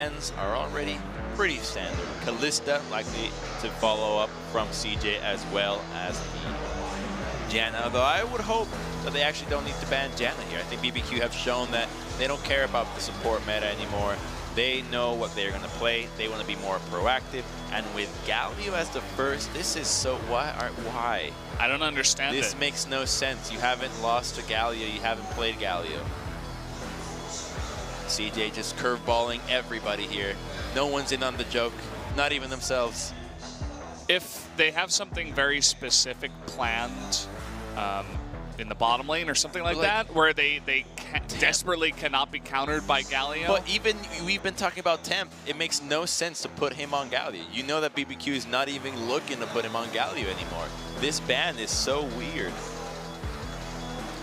Ends are already pretty standard. Kalista likely to follow up from CJ as well as the Janna, although I would hope that they actually don't need to ban Janna here. I think BBQ have shown that they don't care about the support meta anymore. They know what they're going to play. They want to be more proactive. And with Galio as the first, this is so... Why? I don't understand This makes no sense. You haven't lost to Galio. You haven't played Galio. CJ just curveballing everybody here. No one's in on the joke, not even themselves. If they have something very specific planned in the bottom lane or something like that, where they desperately cannot be countered by Galio. But even, we've been talking about Temp, it makes no sense to put him on Galio. You know that BBQ is not even looking to put him on Galio anymore. This ban is so weird.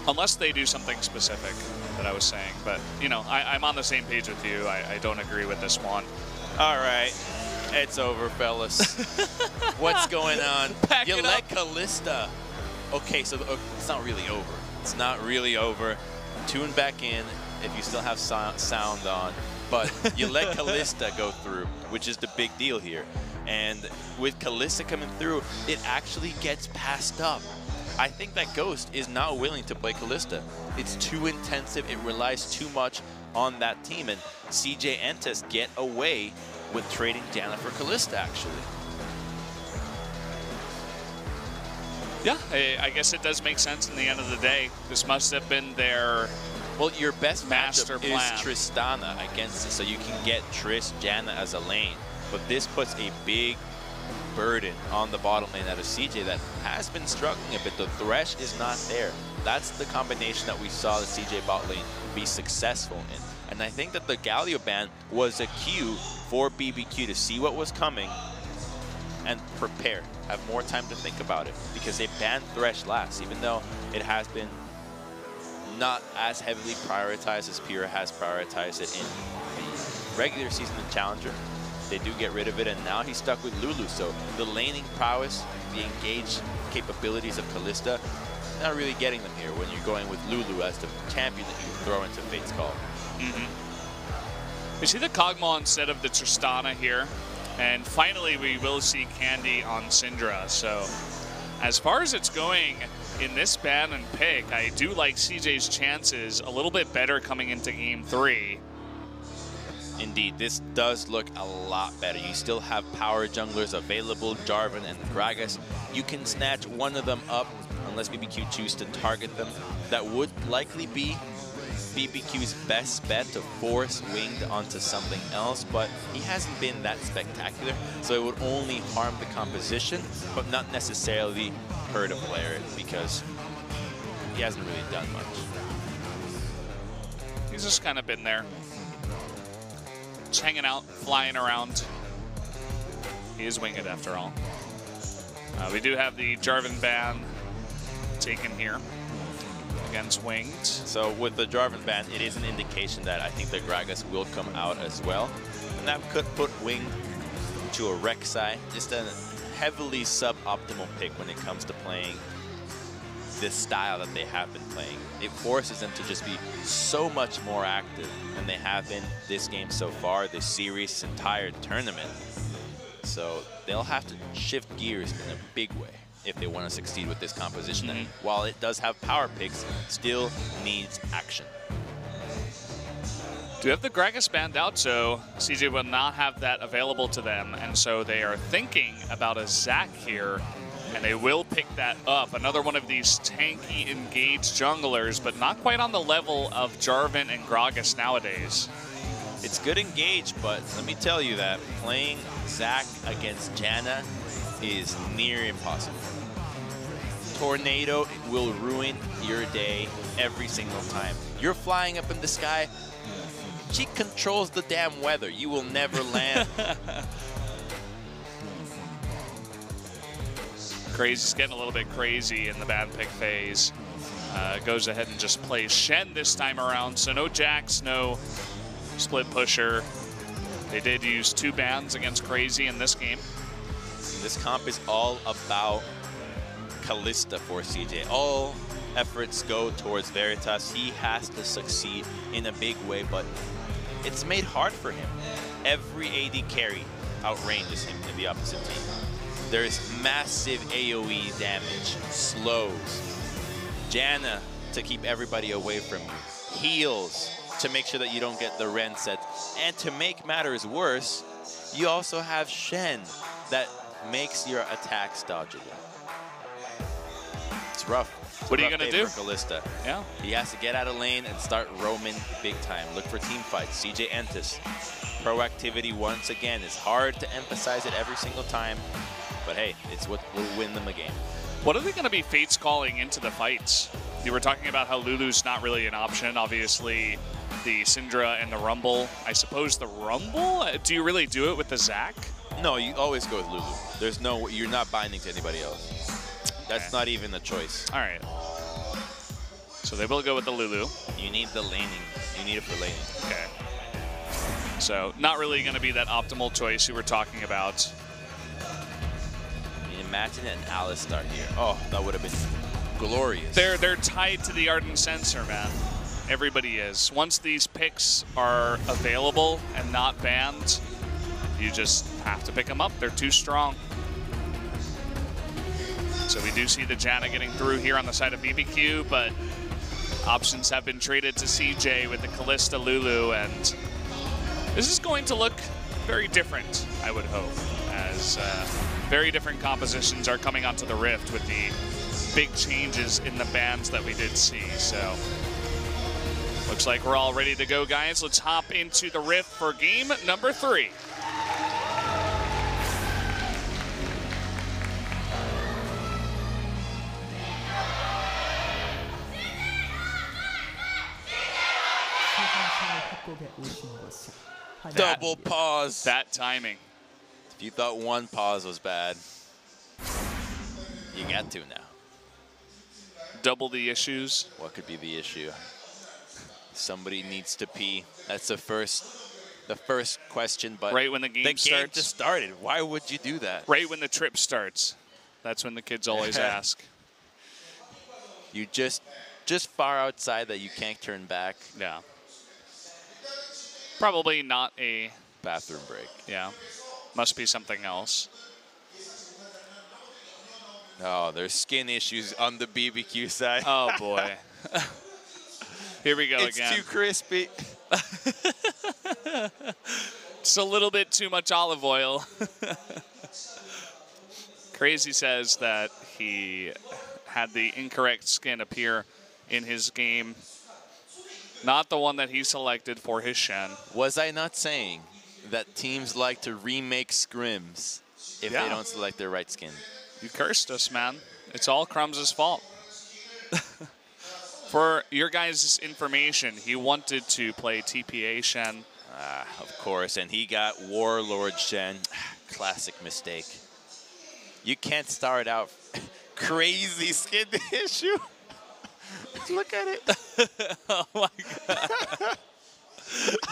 Unless they do something specific that I was saying. But, you know, I'm on the same page with you. I don't agree with this one. All right. It's over, fellas. What's going on? You let Kalista. Okay, so it's not really over. It's not really over. Tune back in if you still have sound on. But you let Kalista go through, which is the big deal here. And with Kalista coming through, it actually gets passed up. I think that Ghost is not willing to play Kalista. It's too intensive. It relies too much on that team. And CJ and Entus get away with trading Janna for Kalista, actually. Yeah, I guess it does make sense in the end of the day. This must have been their your best master matchup plan. Is Tristana against it, so you can get Triss, Janna as a lane. But this puts a big burden on the bottom lane out of CJ that has been struggling a bit. The Thresh is not there. That's the combination that we saw the CJ bot lane be successful in. And I think that the Galio ban was a cue for BBQ to see what was coming and prepare, have more time to think about it, because they banned Thresh last, even though it has been not as heavily prioritized as Pyrrha has prioritized it in the regular season and Challenger. They do get rid of it, and now he's stuck with Lulu. So the laning prowess, the engaged capabilities of Kalista, not really getting them here when you're going with Lulu as the champion that you throw into Fate's Call. We see the Kog'Maw instead of the Tristana here, and finally we will see Candy on Syndra. So as far as it's going in this ban and pick, I do like CJ's chances a little bit better coming into Game 3. Indeed, this does look a lot better. You still have power junglers available, Jarvan and Gragas. You can snatch one of them up, unless BBQ choose to target them. That would likely be BBQ's best bet to force Winged onto something else, but he hasn't been that spectacular, so it would only harm the composition, but not necessarily hurt a player, because he hasn't really done much. He's just kind of been there. Just hanging out, flying around. He is Winged after all. We do have the Jarvan ban taken here against Winged. So with the Jarvan ban, it is an indication that I think the Gragas will come out as well. And that could put Winged to a Rek'Sai, just a heavily suboptimal pick when it comes to playing this style that they have been playing. It forces them to just be so much more active than they have been this game so far, this series, this entire tournament. So they'll have to shift gears in a big way if they want to succeed with this composition. And while it does have power picks, still needs action. Do have the Gragas banned out, so CJ will not have that available to them, and so they are thinking about a Zac here, and they will pick that up. Another one of these tanky engaged junglers, but not quite on the level of Jarvan and Gragas nowadays. It's good engage, but let me tell you that playing Zac against Janna is near impossible. Tornado will ruin your day every single time. You're flying up in the sky, she controls the damn weather. You will never land. Crazy's getting a little bit crazy in the ban pick phase. Goes ahead and just plays Shen this time around. So no Jax, no split pusher. They did use 2 bans against Crazy in this game. This comp is all about Kalista for CJ. All efforts go towards Veritas. He has to succeed in a big way, but it's made hard for him. Every AD carry outranges him in the opposite team. There's massive AoE damage, slows, Janna to keep everybody away from you, heals to make sure that you don't get the Ren set, and to make matters worse, you also have Shen that makes your attacks dodgeable. It's rough. What are you gonna do? For Kalista. Yeah. He has to get out of lane and start roaming big time. Look for team fights. CJ Entus. Proactivity once again. It's hard to emphasize it every single time, but hey, it's what will win them a game. What are they going to be fates calling into the fights? You were talking about how Lulu's not really an option. Obviously, the Syndra and the Rumble. I suppose the Rumble? Do you really do it with the Zac? No, you always go with Lulu. There's no, you're not binding to anybody else. That's not even a choice. All right. So they will go with the Lulu. You need the laning. You need it for laning. Okay. So not really going to be that optimal choice you were talking about. Imagine an Alistar here. Oh, that would have been glorious. They're tied to the Ardent Sensor, man. Everybody is. Once these picks are available and not banned, you just have to pick them up. They're too strong. So we do see the Janna getting through here on the side of BBQ, but options have been traded to CJ with the Kalista Lulu, and this is going to look very different, I would hope, as very different compositions are coming onto the Rift with the big changes in the bans that we did see. So looks like we're all ready to go, guys. Let's hop into the Rift for game number 3. Double pause. That timing. If you thought one pause was bad, you got two now. Double the issues. What could be the issue? Somebody needs to pee. That's the first question, but right when the game starts. Just started. Why would you do that? Right when the trip starts. That's when the kids always ask. You just far outside that you can't turn back. Yeah. Probably not a bathroom break. Yeah. Must be something else. Oh, there's skin issues on the BBQ side. Oh boy. Here we go it's again. It's too crispy. It's a little bit too much olive oil. Crazy says that he had the incorrect skin appear in his game. Not the one that he selected for his Shen. Was I not saying that teams like to remake scrims if they don't select their right skin? You cursed us, man. It's all Crumbs' fault. For your guys' information, he wanted to play TPA Shen. Of course, and he got Warlord Shen. Classic mistake. You can't start out crazy skin issue. Look at it. Oh my God.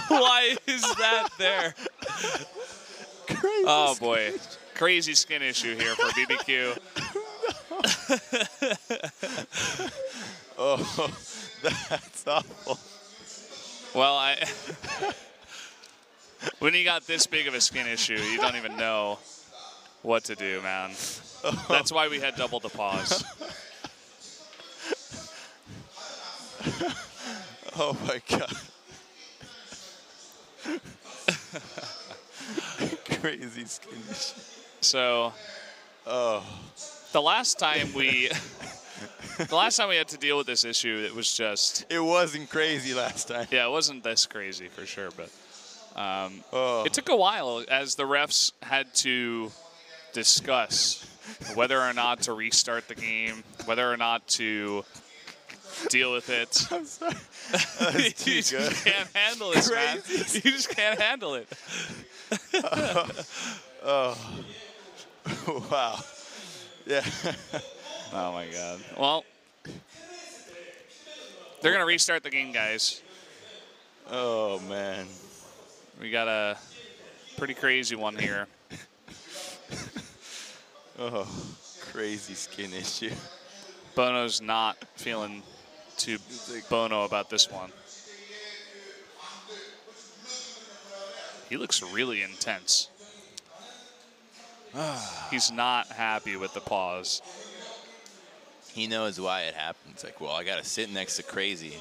Why is that there? Crazy oh boy. Crazy skin issue here for BBQ. Oh, that's awful. Well, when you got this big of a skin issue, you don't even know what to do, man. That's why we had double the pause. Oh my God. Crazy skin issue. So, the last time we had to deal with this issue, it was just. It wasn't crazy last time. Yeah, it wasn't this crazy for sure, but it took a while as the refs had to discuss whether or not to restart the game, whether or not to deal with it. I'm sorry. You just can't handle it, man. You just can't handle it. Oh. Wow. Yeah. Oh my God. Well, they're gonna restart the game, guys. Oh man. We got a pretty crazy one here. Oh, crazy skin issue. Bono's not feeling too Bono about this one. He looks really intense. He's not happy with the pause. He knows why it happened. It's like, well, I got to sit next to Crazy.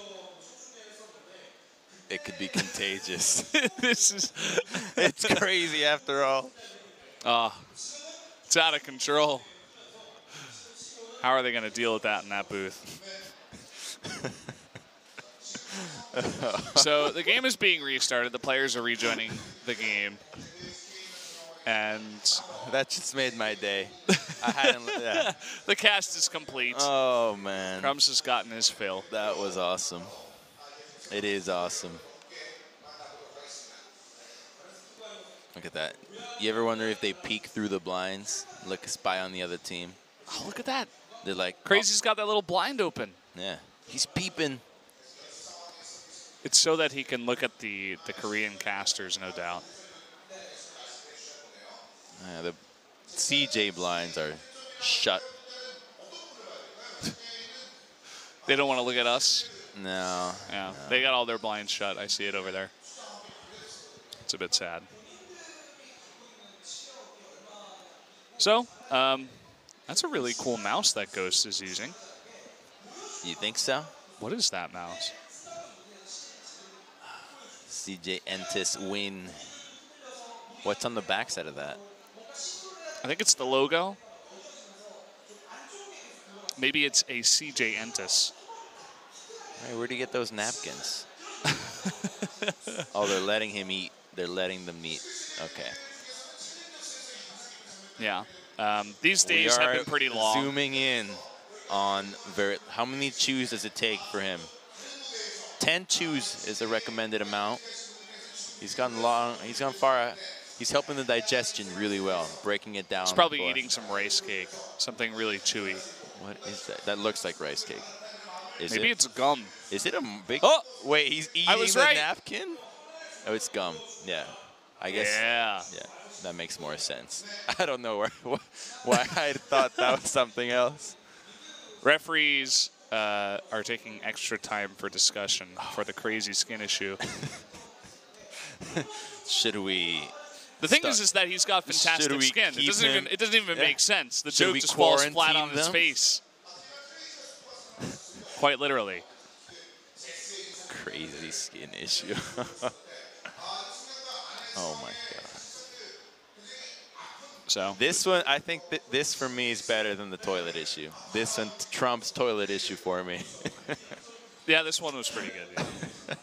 It could be contagious. It's crazy after all. It's out of control. How are they going to deal with that in that booth? So the game is being restarted. The players are rejoining the game. And that just made my day. I hadn't. Yeah. The cast is complete. Oh, man. Crumbs has gotten his fill. That was awesome. It is awesome. Look at that. You ever wonder if they peek through the blinds, look, spy on the other team? Oh, look at that. They're like, Crazy's got that little blind open. Yeah, he's peeping. It's so that he can look at the Korean casters, no doubt. Yeah, the CJ blinds are shut. They don't want to look at us? No. Yeah, no. They got all their blinds shut. I see it over there. It's a bit sad. So, that's a really cool mouse that Ghost is using. You think so? What is that mouse? CJ Entus win. What's on the backside of that? I think it's the logo. Maybe it's a CJ Entus. Hey, where'd he get those napkins? Oh, they're letting him eat. They're letting them eat. Okay. Yeah. These days have been pretty long. Zooming in on how many chews does it take for him? 10 chews is the recommended amount. He's gone long. He's gone far. He's helping the digestion really well, breaking it down. He's probably eating some rice cake, something really chewy. What is that? That looks like rice cake. Maybe it's gum. Is it a big? Oh, wait, he's eating right. napkin? Oh, it's gum. Yeah, I guess. Yeah. Yeah, that makes more sense. I don't know why I thought that was something else. Referees are taking extra time for discussion for the crazy skin issue. Should we? The thing is that he's got fantastic skin. It doesn't even make sense. The joke just falls flat on his face. Quite literally. Crazy skin issue. Oh my god. So this one, I think that this for me is better than the toilet issue. This one trumps toilet issue for me. Yeah, this one was pretty good. Yeah.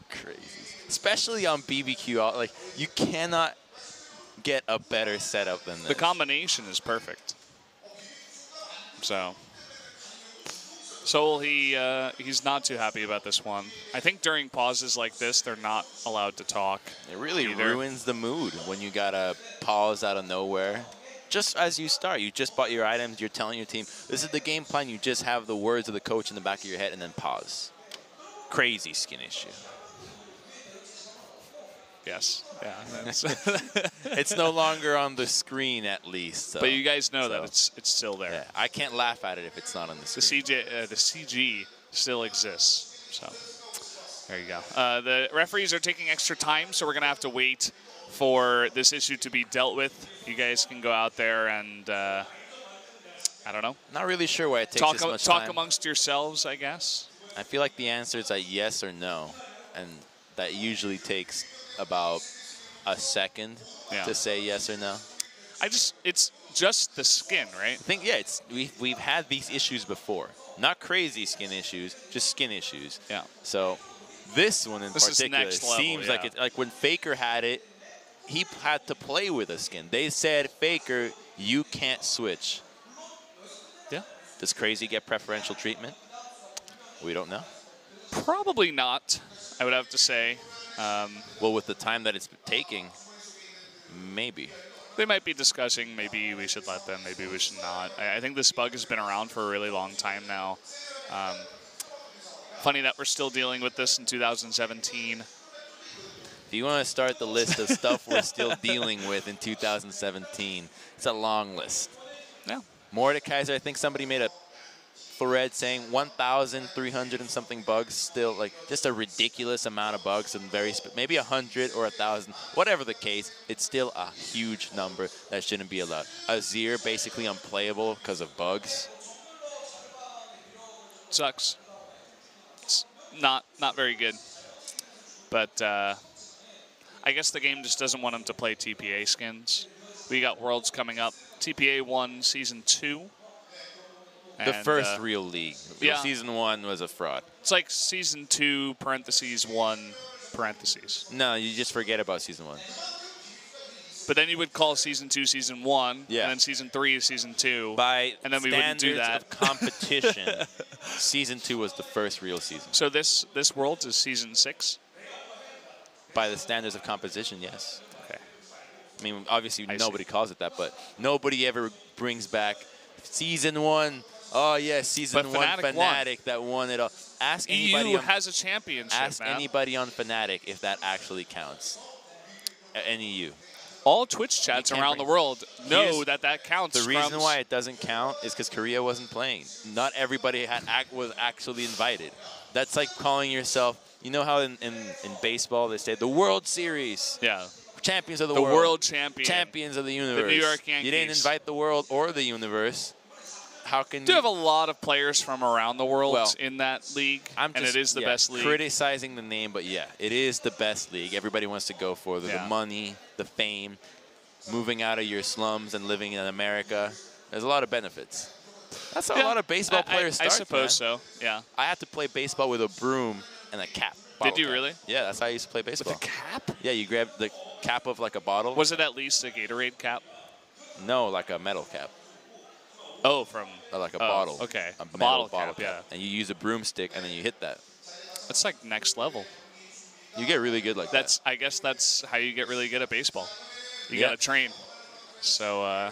Crazy. Especially on BBQ, like you cannot get a better setup than this. The combination is perfect. So Soul, he's not too happy about this one. I think during pauses like this, they're not allowed to talk. It really ruins the mood when you got to pause out of nowhere. Just as you start, you just bought your items, you're telling your team, this is the game plan, you just have the words of the coach in the back of your head and then pause. Crazy skin issue. Yes. Yeah. It's no longer on the screen, at least. So. But you guys know that it's still there. Yeah, I can't laugh at it if it's not on the screen. The CG still exists. So there you go. The referees are taking extra time, so we're gonna have to wait for this issue to be dealt with. You guys can go out there and I don't know. Not really sure why it takes this much time. Talk amongst yourselves, I guess. I feel like the answer is a yes or no, and that usually takes about a second to say yes or no. It's just the skin, right? I think, yeah, we've had these issues before. Not crazy skin issues, just skin issues. Yeah. So this one in particular level, seems like it, like when Faker had it, he had to play with a skin. They said, Faker, you can't switch. Yeah. Does Crazy get preferential treatment? We don't know. Probably not, I would have to say. Well, with the time that it's taking, maybe. They might be discussing, maybe we should let them, maybe we should not. I think this bug has been around for a really long time now. Funny that we're still dealing with this in 2017. If you want to start the list of stuff we're still dealing with in 2017, it's a long list. Yeah. Mordekaiser, I think somebody made a thread saying 1,300 and something bugs still, like just a ridiculous amount of bugs and maybe 100 or 1,000, whatever the case, it's still a huge number that shouldn't be allowed. Azir basically unplayable because of bugs. Sucks. It's not very good. But I guess the game just doesn't want him to play TPA skins. We got Worlds coming up. TPA 1 Season 2. The first real league. Yeah. Season 1 was a fraud. It's like Season 2 parentheses 1 parentheses. No, you just forget about Season 1. But then you would call Season 2 Season 1, yeah. and then Season 3 is Season 2. And then we wouldn't do that. Of competition, Season 2 was the first real season. So this Worlds is Season 6? By the standards of composition, yes. Okay. I mean, obviously nobody calls it that, but nobody ever brings back Season 1. Oh, yeah, Season 1 Fnatic that won it all. Ask anybody. EU has a championship. Ask anybody on Fnatic if that actually counts. Any EU. All Twitch chats around the world know that counts. The reason why it doesn't count is because Korea wasn't playing. Not everybody was actually invited. That's like calling yourself, you know how in baseball they say the World Series. Yeah. Champions of the world. The world champion. Champions of the universe. The New York Yankees. You didn't invite the world or the universe. How can you have a lot of players from around the world in that league, and it is the best league. Criticizing the name, but yeah, it is the best league. Everybody wants to go for the money, the fame, moving out of your slums and living in America. There's a lot of benefits. That's how a lot of baseball players start. I suppose so, yeah. I had to play baseball with a broom and a cap. Did you really? Yeah, that's how I used to play baseball. With a cap? Yeah, you grab the cap of like a bottle. Was it at least a Gatorade cap? No, like a metal cap. Oh, from like a bottle. Okay, a bottle cap, yeah. And you use a broomstick and then you hit that. That's like next level. You get really good like that. I guess that's how you get really good at baseball. You gotta train. So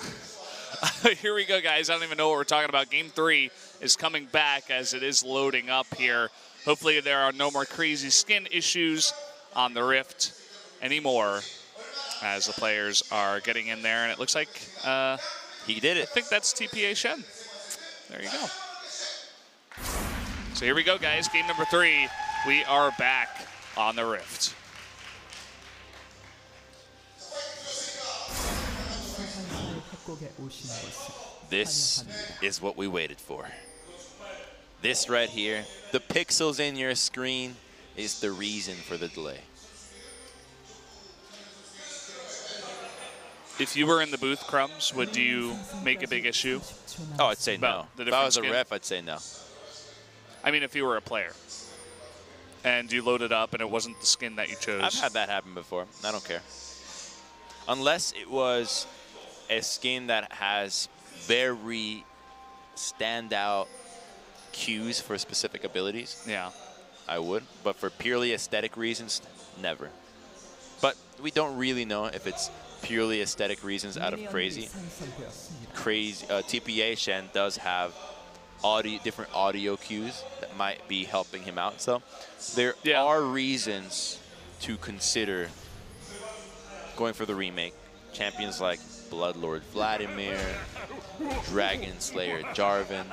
here we go, guys. I don't even know what we're talking about. Game 3 is coming back as it is loading up here. Hopefully there are no more crazy skin issues on the Rift anymore as the players are getting in there. And it looks like he did it. I think that's TPA Shen. There you go. So here we go, guys. Game number 3. We are back on the Rift. This is what we waited for. This right here, the pixels in your screen, is the reason for the delay. If you were in the booth, Crumbs, would you make a big issue? Oh, I'd say no. If I was a ref, I'd say no. I mean, if you were a player and you loaded up and it wasn't the skin that you chose. I've had that happen before. I don't care. Unless it was a skin that has very standout cues for specific abilities. Yeah. I would. But for purely aesthetic reasons, never. But we don't really know if it's purely aesthetic reasons out of crazy. TPA Shen does have different audio cues that might be helping him out. So there are reasons to consider going for the remake. Champions like Bloodlord Vladimir, Dragon Slayer Jarvan,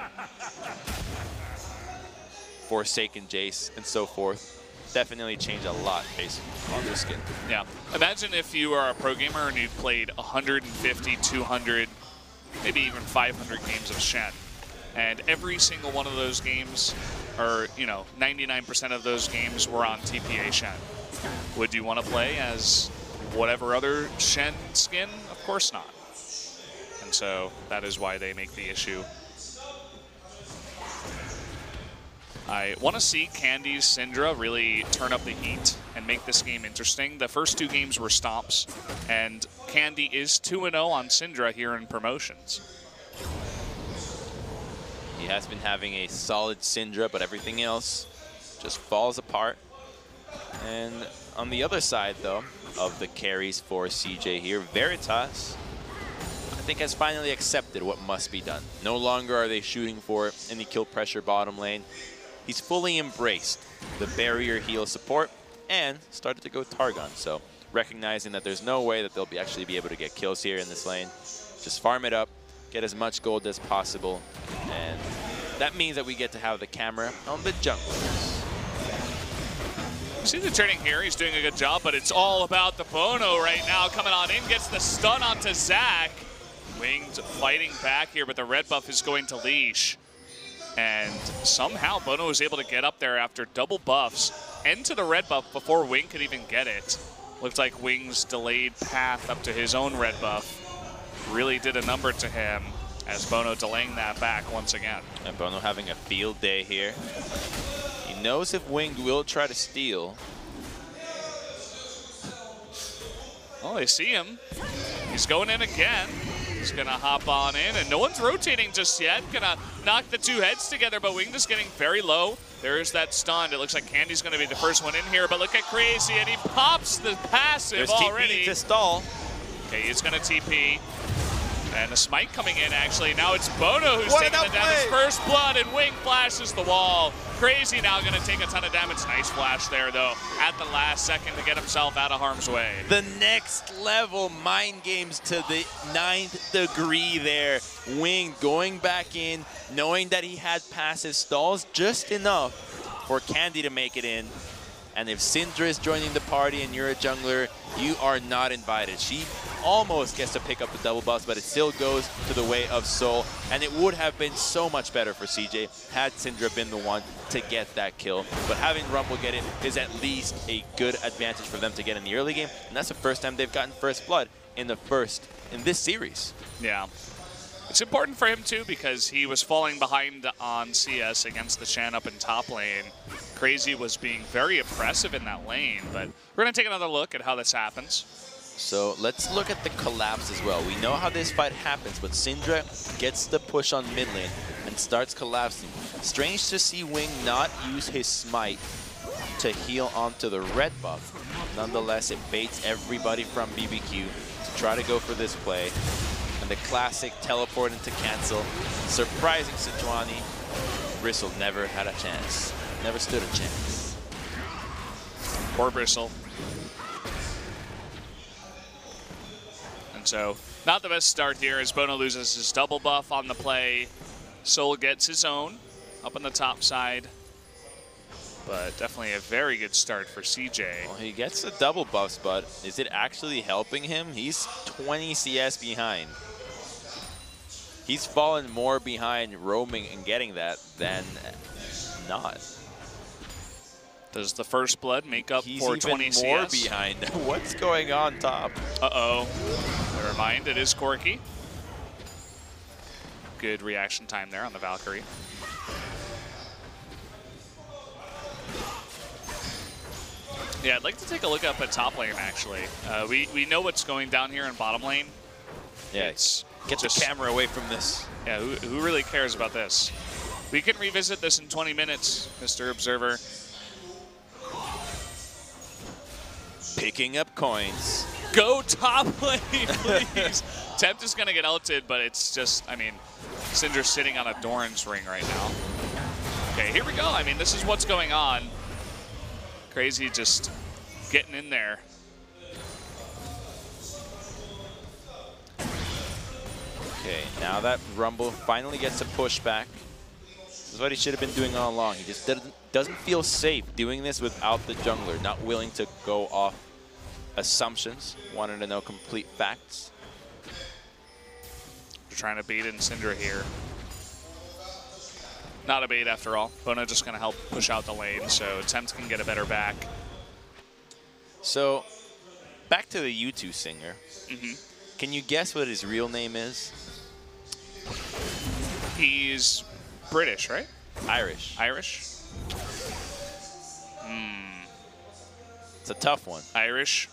Forsaken Jace, and so forth. Definitely change a lot based on their skin. Yeah. Imagine if you are a pro gamer and you've played 150, 200, maybe even 500 games of Shen. And every single one of those games, or 99% of those games were on TPA Shen. Would you want to play as whatever other Shen skin? Of course not. And so that is why they make the issue. I want to see Candy's Syndra really turn up the heat and make this game interesting. The first 2 games were stomps, and Candy is 2-0 on Syndra here in promotions. He has been having a solid Syndra, but everything else just falls apart. And on the other side, though, of the carries for CJ here, Veritas, I think, has finally accepted what must be done. No longer are they shooting for any kill pressure bottom lane. He's fully embraced the barrier heal support and started to go Targon. So recognizing that there's no way that they'll actually be able to get kills here in this lane, just farm it up, get as much gold as possible, and that means that we get to have the camera on the junglers. See the turning here, he's doing a good job, but it's all about the Bono right now. Coming on in, gets the stun onto Zach. Winged fighting back here, but the red buff is going to leash. And somehow Bono was able to get up there after double buffs into the red buff before Wing could even get it. Looked like Wing's delayed path up to his own red buff really did a number to him, as Bono delaying that back once again. And Bono having a field day here. He knows if Wing will try to steal. Oh, they see him. He's going in again. He's gonna hop on in, and no one's rotating just yet. Gonna knock the two heads together, but Wing just getting very low. There's that stun. It looks like Candy's gonna be the first one in here, but look at Crazy, and he pops the passive. There's already. TP to stall. Okay, he's gonna TP. And a smite coming in, actually. Now it's Bono who's taking the damage. First blood, and Wing flashes the wall. Crazy now going to take a ton of damage. Nice flash there, though, at the last second to get himself out of harm's way. The next level mind games to the 9th degree there. Wing going back in, knowing that he had passive stalls just enough for Candy to make it in. And if Syndra is joining the party and you're a jungler, you are not invited. She almost gets to pick up the double buffs, but it still goes to the way of Soul. And it would have been so much better for CJ had Syndra been the one to get that kill. But having Rumble get it is at least a good advantage for them to get in the early game. And that's the first time they've gotten first blood in this series. Yeah. It's important for him, too, because he was falling behind on CS against the Shan up in top lane. Crazy was being very oppressive in that lane, but we're going to take another look at how this happens. So let's look at the collapse as well. We know how this fight happens, but Syndra gets the push on mid lane and starts collapsing. Strange to see Wing not use his smite to heal onto the red buff. Nonetheless, it baits everybody from BBQ to try to go for this play. And the classic teleport into cancel. Surprising Sejuani. Bristle never had a chance. Never stood a chance. Poor Bristle. And so, not the best start here as Bono loses his double buff on the play. Soul gets his own up on the top side. But definitely a very good start for CJ. Well, he gets the double buffs, but is it actually helping him? He's 20 CS behind. He's fallen more behind roaming and getting that than not. Does the first blood make up for 20 CS? He's even more behind. What's going on top? Uh-oh. Never mind, it is Corki. Good reaction time there on the Valkyrie. Yeah, I'd like to take a look up at top lane, actually. We know what's going down here in bottom lane. Yeah, get the camera away from this. Yeah, who really cares about this? We can revisit this in 20 minutes, Mr. Observer. Picking up coins. Go top lane, please. Tempt is going to get ulted, but it's just, I mean, Syndra's sitting on a Doran's ring right now. Okay, here we go. I mean, this is what's going on. Crazy just getting in there. Okay, now that Rumble finally gets a pushback. This is what he should have been doing all along. He just doesn't feel safe doing this without the jungler, not willing to go off assumptions, wanted to know complete facts. We're trying to bait in Syndra here. Not a bait after all. Bono just going to help push out the lane, so Tempt can get a better back. So, back to the U2 singer. Can you guess what his real name is? He's British, right? Irish. Irish? It's a tough one. Irish.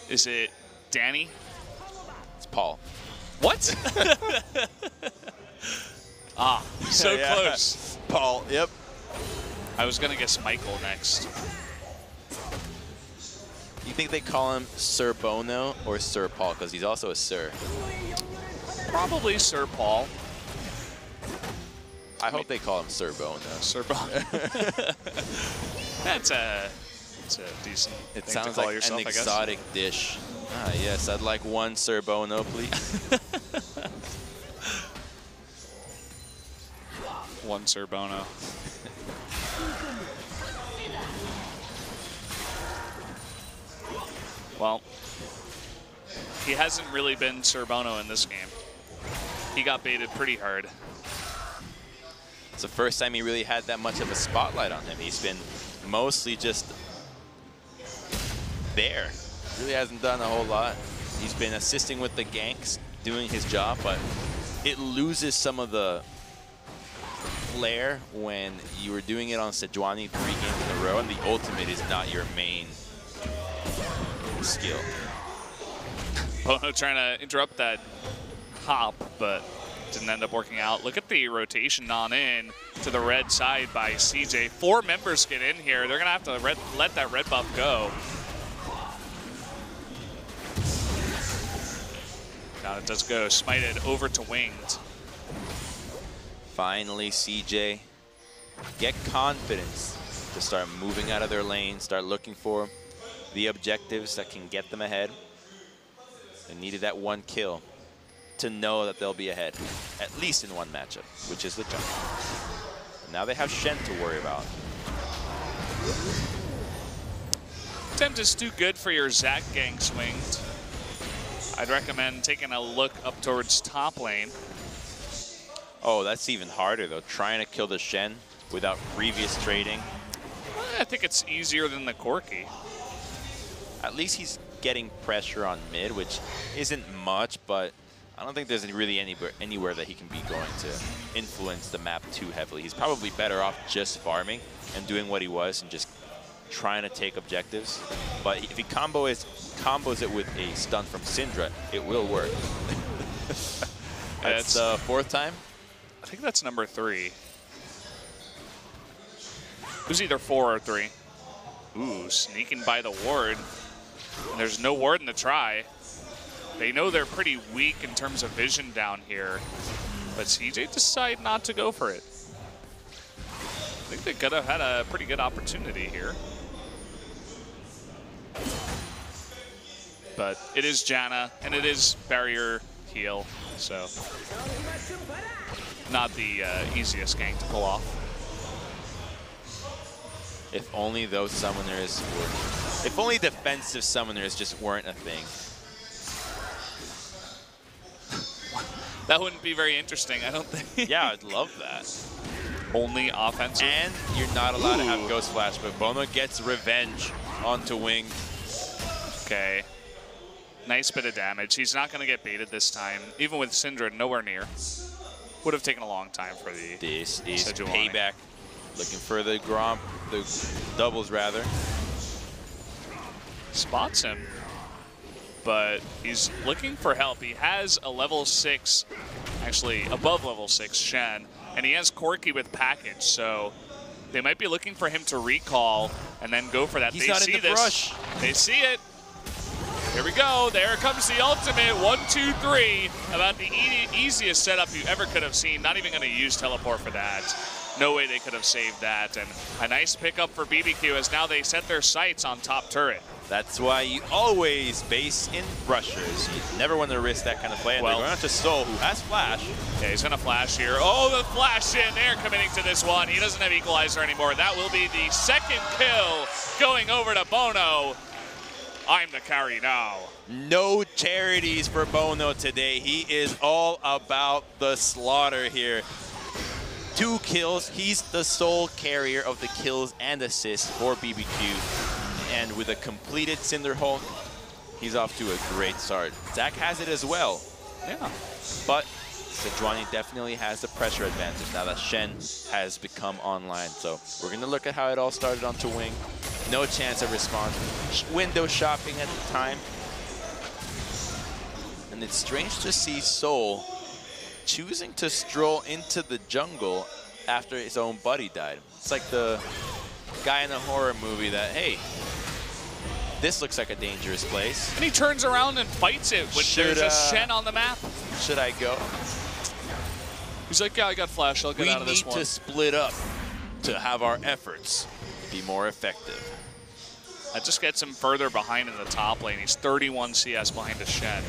Is it Danny? It's Paul. What? So yeah. close. Paul, yep. I was going to guess Michael next. You think they call him Sir Bono or Sir Paul? Because he's also a Sir. Probably Sir Paul. I hope they call him Sir Bono. Sir Bono. That's a decent It thing sounds to call like yourself, an exotic dish. Ah, yes, I'd like one Sir Bono, please. one Sir Bono. Well, he hasn't really been Sir Bono in this game. He got baited pretty hard. It's the first time he really had that much of a spotlight on him. He's been mostly just there. Really hasn't done a whole lot. He's been assisting with the ganks, doing his job, but it loses some of the flair when you were doing it on Sejuani 3 games in a row, and the ultimate is not your main skill. Bono trying to interrupt that hop, but didn't end up working out. Look at the rotation on in to the red side by CJ. 4 members get in here. They're going to have to let that red buff go. Now it does go. Smited over to Winged. Finally, CJ, get confidence to start moving out of their lane, start looking for the objectives that can get them ahead. They needed that 1 kill to know that they'll be ahead, at least in one matchup, which is the jungle. Now they have Shen to worry about. Attempt is too good for your Zac gang Winged. I'd recommend taking a look up towards top lane. Oh, that's even harder though, trying to kill the Shen without previous trading. I think it's easier than the Corki. At least he's getting pressure on mid, which isn't much, but I don't think there's really anywhere that he can be going to influence the map too heavily. He's probably better off just farming and doing what he was and just trying to take objectives. But if he combos it with a stun from Syndra, it will work. That's the 4th time? I think that's number 3. It was either 4 or 3. Ooh, sneaking by the ward. And there's no ward in the try. They know they're pretty weak in terms of vision down here, but CJ decided not to go for it. I think they could have had a pretty good opportunity here. But it is Janna, and it is barrier heal, so not the easiest gank to pull off. If only those summoners were... If only defensive summoners just weren't a thing. That wouldn't be very interesting, I don't think. Yeah, I'd love that. Only offensive. And you're not allowed to have Ghost Flash, but Bono gets revenge onto Wing. Okay. Nice bit of damage. He's not going to get baited this time. Even with Syndra nowhere near. Would have taken a long time for the... This is Sejuani. payback. Looking for the Gromp, the doubles rather. Spots him, but he's looking for help. He has a level 6, actually above level 6 Shen, and he has Corki with package, so they might be looking for him to recall and then go for that. He's not in the brush. They see it. Here we go. There comes the ultimate. 1, 2, 3. About the easiest setup you ever could have seen. Not even going to use teleport for that. No way they could have saved that. And a nice pickup for BBQ as now they set their sights on top turret. That's why you always base in rushers. You never want to risk that kind of play. And they're going out to Soul, who has flash. Yeah, he's going to flash here. Oh, the flash in. They're committing to this one. He doesn't have equalizer anymore. That will be the 2nd kill going over to Bono. I'm the carry now. No charities for Bono today. He is all about the slaughter here. 2 kills. He's the sole carrier of the kills and assists for BBQ. And with a completed Cinder Hulk, he's off to a great start. Zac has it as well. Yeah. But Sejuani definitely has the pressure advantage now that Shen has become online. So we're going to look at how it all started onto Wing. No chance of response. Window shopping at the time. And it's strange to see Soul choosing to stroll into the jungle after his own buddy died. It's like the guy in a horror movie that, hey, this looks like a dangerous place. And he turns around and fights it when there's a Shen on the map. Should I go? He's like, yeah, I got flash. I'll get out of this one. We need to split up to have our efforts be more effective. That just gets him further behind in the top lane. He's 31 CS behind a Shen.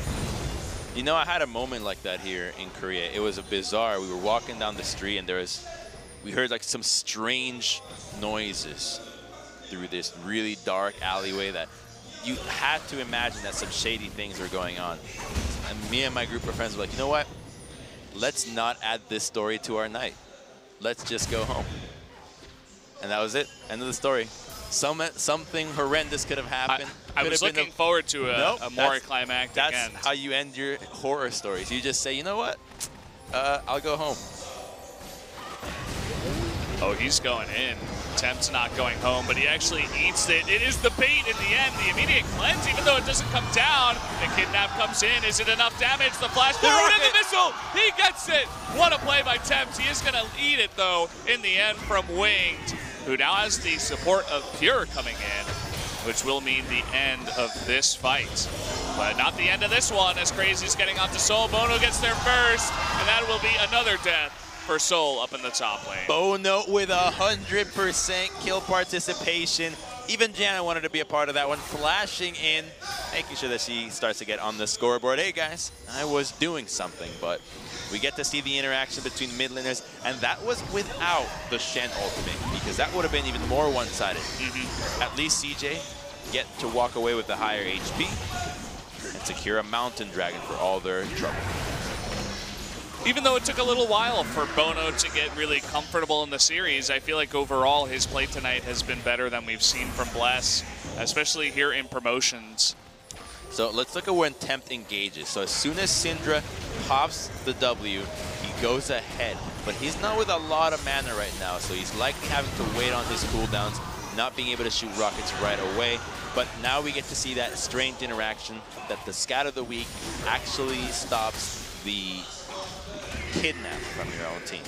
You know, I had a moment like that here in Korea. It was a bizarre. We were walking down the street and there was we heard like some strange noises through this really dark alleyway that you had to imagine that some shady things were going on. And me and my group of friends were like, you know what? Let's not add this story to our night. Let's just go home. And that was it. End of the story. Something horrendous could have happened. I was looking forward to a more climactic end. That's how you end your horror stories. You just say, you know what? I'll go home. Oh, he's going in. Tempt's not going home, but he actually eats it. It is the bait in the end. The immediate cleanse, even though it doesn't come down. The kidnap comes in. Is it enough damage? The flash forward and the missile. He gets it. What a play by Tempt. He is going to eat it, though, in the end from Winged, who now has the support of Pure coming in, which will mean the end of this fight. But not the end of this one, as Crazy's getting onto Soul. Bono gets there first, and that will be another death for Soul up in the top lane. Bono with 100% kill participation. Even Jana wanted to be a part of that one, flashing in, making sure that she starts to get on the scoreboard. Hey guys, I was doing something, but we get to see the interaction between mid laners, and that was without the Shen ultimate, because that would have been even more one-sided. At least CJ get to walk away with the higher HP and secure a Mountain Dragon for all their trouble. Even though it took a little while for Bono to get really comfortable in the series, I feel like overall his play tonight has been better than we've seen from Bless, especially here in promotions. So let's look at when Tempt engages. So as soon as Syndra pops the W, he goes ahead. But he's not with a lot of mana right now, so he's likely having to wait on his cooldowns, not being able to shoot rockets right away. But now we get to see that strange interaction that the Scat of the Week actually stops the kidnap from your own team.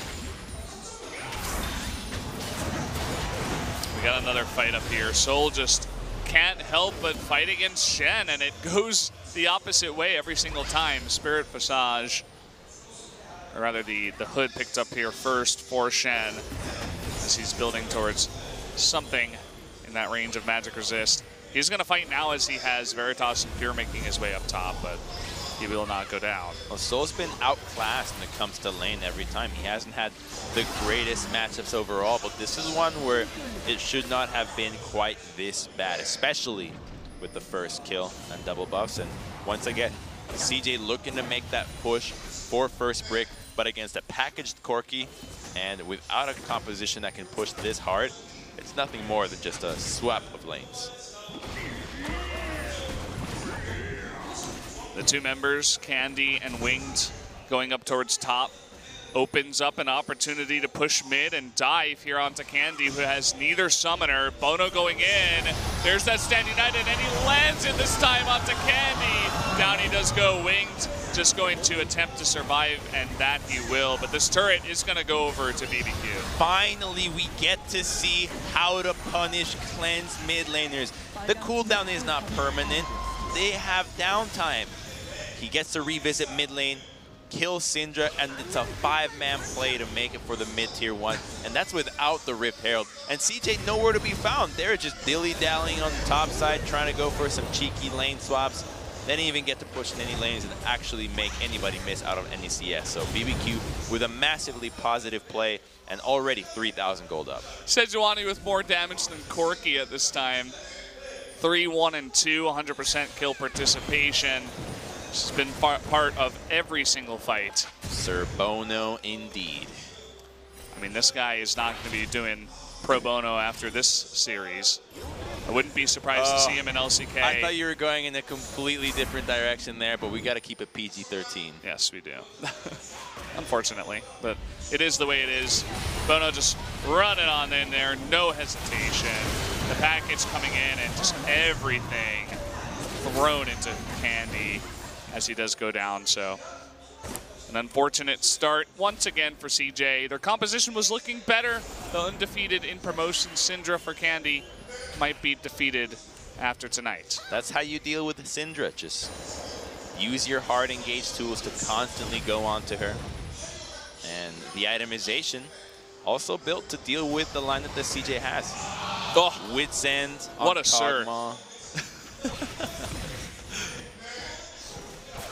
We got another fight up here. Soul just can't help but fight against Shen, and it goes the opposite way every single time. Spirit Passage, or rather the hood picked up here first for Shen as he's building towards something in that range of magic resist. He's going to fight now as he has Veritas and Pure making his way up top, but he will not go down. Well, Soul's been outclassed when it comes to lane every time. He hasn't had the greatest matchups overall, but this is one where it should not have been quite this bad, especially with the first kill and double buffs. And once again, CJ looking to make that push for first brick, but against a packaged Corki and without a composition that can push this hard, it's nothing more than just a swap of lanes. The two members, Candy and Winged, going up towards top, opens up an opportunity to push mid and dive here onto Candy, who has neither summoner. Bono going in. There's that Stand United, and he lands it this time onto Candy. Down he does go. Winged just going to attempt to survive, and that he will. But this turret is going to go over to BBQ. Finally, we get to see how to punish cleanse mid laners. The cooldown is not permanent. They have downtime. He gets to revisit mid lane, kill Syndra, and it's a 5-man play to make it for the mid-tier 1, and that's without the Rift Herald. And CJ nowhere to be found. They're just dilly-dallying on the top side, trying to go for some cheeky lane swaps. They didn't even get to push in any lanes and actually make anybody miss out of any CS. So BBQ with a massively positive play and already 3,000 gold up. Sejuani with more damage than Corki at this time. 3, 1, and 2, 100% kill participation. This has been part of every single fight. Sir Bono indeed. I mean, this guy is not going to be doing pro bono after this series. I wouldn't be surprised to see him in LCK. I thought you were going in a completely different direction there, but we got to keep it PG-13. Yes, we do. Unfortunately, but it is the way it is. Bono just running on in there, no hesitation. The package coming in and just everything thrown into Candy as he does go down. So an unfortunate start once again for CJ. Their composition was looking better. The undefeated in promotion Syndra for Candy might be defeated after tonight. That's how you deal with Syndra. Just use your hard engage tools to constantly go on to her. And the itemization also built to deal with the lineup that CJ has. Oh, Wits End on what a sir.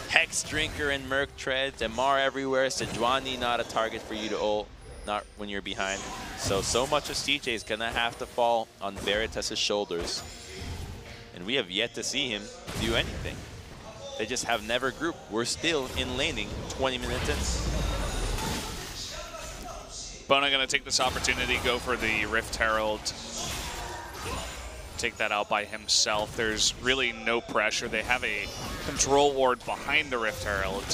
Hex Drinker and Merc Treads, MR everywhere, Sejuani not a target for you to ult. not when you're behind. So much of CJ is going to have to fall on Veritas' shoulders. And we have yet to see him do anything. They just have never grouped. We're still in laning 20 minutes in. Bono going to take this opportunity, go for the Rift Herald. Take that out by himself. There's really no pressure. They have a control ward behind the Rift Herald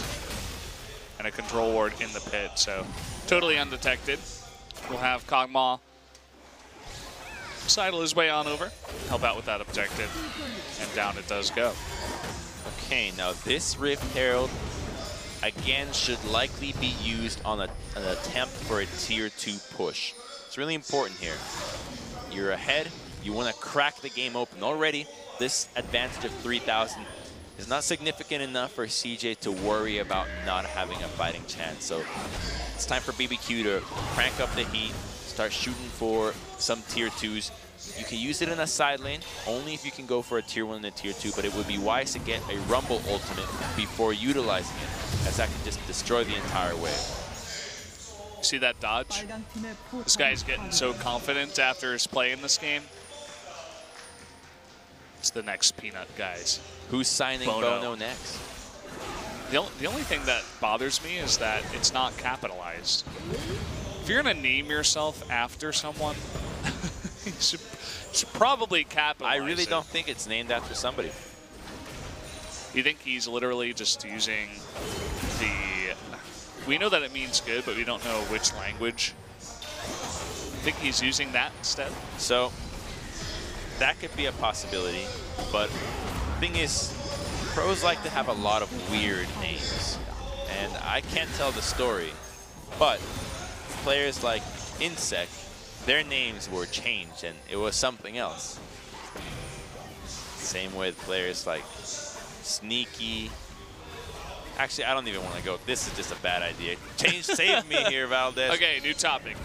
and a control ward in the pit, so totally undetected. We'll have Kog'Maw sidle his way on over, help out with that objective, and down it does go. Okay, now this Rift Herald, again, should likely be used on an attempt for a tier 2 push. It's really important here. You're ahead, you want to crack the game open. Already, this advantage of 3,000 is not significant enough for CJ to worry about not having a fighting chance. So it's time for BBQ to crank up the heat, start shooting for some tier 2s. You can use it in a side lane, only if you can go for a tier 1 and a tier 2, but it would be wise to get a Rumble ultimate before utilizing it, as that can just destroy the entire wave. See that dodge? This guy's getting so confident after his play in this game. It's the next Peanut, guys. Who's signing Bono next? The only thing that bothers me is that it's not capitalized. If you're going to name yourself after someone, you should probably capitalize I really don't think it's named after somebody. You think he's literally just using the... We know that it means good, but we don't know which language. I think he's using that instead. So that could be a possibility, but the thing is, pros like to have a lot of weird names, and I can't tell the story, but players like Insect, their names were changed and it was something else. Same with players like Sneaky. Actually, I don't even want to go. This is just a bad idea. Save me here, Valdez. Okay, new topic.